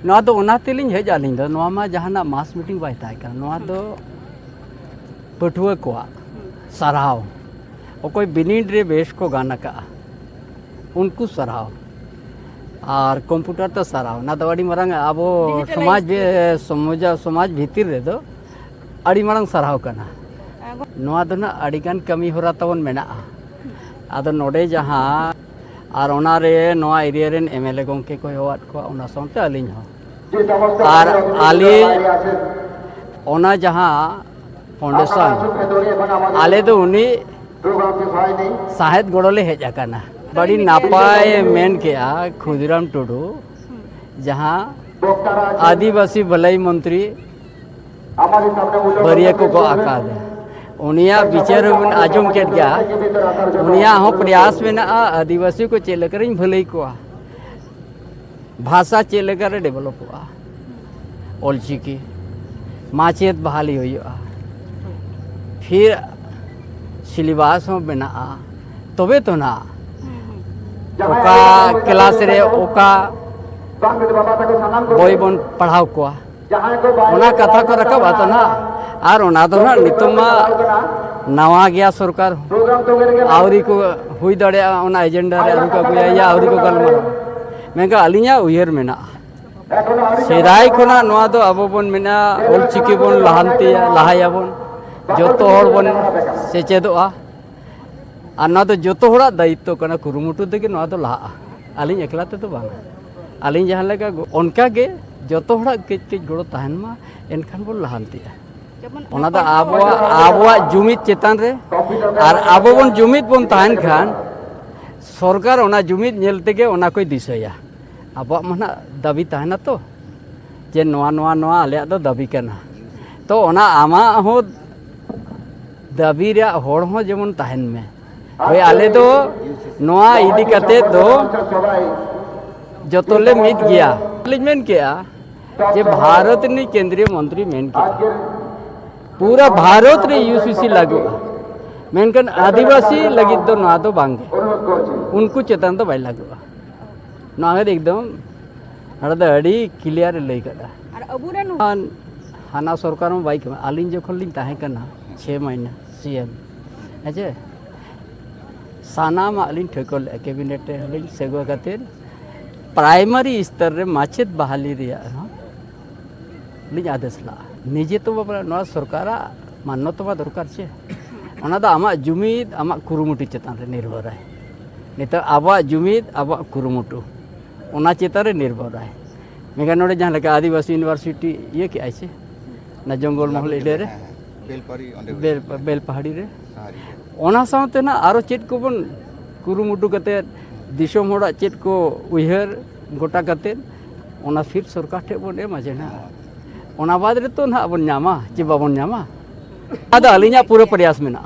नवा दो ओना तेलिंग हेज आलिंग दो नवा मा जहाना मास मीटिंग बाय ताय का नवा दो पटुआ को सराव ओकोय बिनिड रे बेस को गाना का उनको सराव और कंप्यूटर तो सराव ना तो अड़ी मरंग अब समाज भीतर रे दो अड़ी मरंग सराव करना नवा दो ना अड़ीगान कमी होरा तवन मेना आदो नोडे जहां और ओनारे नवा एरिया रेन एमएलए गोंके को होवात को ओना साउंटे अलिंग हो और आली ओना जहां फाउंडेशन आले दो उनी साहेद गोड़ोले हेज आकाना बड़ी नापाय मेन किया खुदीराम टुडू जहां आदिवासी भलाई मंत्री बरिया को आका दे उनिया विचार आजम के गया उनिया हो प्रयास में ना आदिवासी को चेलकर भलाई को भाषा चेलकर डेवलप हुआ ओलचिकी माचेत बहाली हुई फिर सिलेबस हो बना तबे तो ना ओका क्लास रे ओका बोई बन पढ़ाव को ओना कथा को रखा बात ना और ओना तो ना नितमा नवा गया सरकार आवरी को हुई दड़े ओना एजेंडा रे आरु का गुया या आवरी को गलमा मेगा अलिया उयर मेना सेदाय खोना नवा दो अबो बन मेना ओलचिकी बन लहानतिया लहाया बन जोतो हर बन सेचेदोआ और ना तो जोतो हड़ा दायित्व करना कुरुमुटु देके नवा तो लहा अलिंग एकला ते तो बांग अलिंग जहां लगा उनका के जोतो हड़ा के गोड़ो तहन मा एनखान बोल लहानतिया ओना तो आबवा जुमित चेतन रे और आबो बन जुमित बन तहन खान सरकार ओना जुमित नेल तेगे ओना कोई दिसया आबवा माना दाबी तहना तो जे नवा नवा नवा आले दो दाबी करना तो ओना आमा हो दाबी रे होड़ हो जेमन तहन में भाई आले दो नवा इदी कते दो जतोले मिट गया मेन किया जे भारत नि केंद्रीय मंत्री मेन किया पूरा भारत रे यूसीसी लागू मेनकन आदिवासी लगित दो ना तो बांगे उनको चेतन तो बाय लागू ना एकदम अड़ा अड़ी क्लियर लई कदा और अबुरेन हाना सरकार में बाइक आलिन जखन लिन ताहे कना 6 महीना सीएम अच्छा सानाम आलिन ठेकल कैबिनेट लिन सेगो खातिर प्राइमरी स्तर रे माचेत बहाली रिया लिन आदेश ला निजे तो नवा सरकार मान्यता दरकार छे ओना दा आमा जुमिद आमा कुरुमुटु चेतन रे निर्भर है नित आबा जुमिद आबा कुरुमुटु ओना चेतन रे निर्भर है मेगा नोडे जहां लगा आदिवासी यूनिवर्सिटी ये के आइसे ना जंगल महल इडे रे बेल पहाड़ी रे ओना साउते ना आरो चेत को बन कुरुमुटु कते दिसोम होड़ा चेत को उहर गोटा कते ओना फिर सरकार ठे बन एमा जे ना ओना बाद रे तो ना बन न्यामा जे बाबन न्यामा आदा अलिया पूरा प्रयास में ना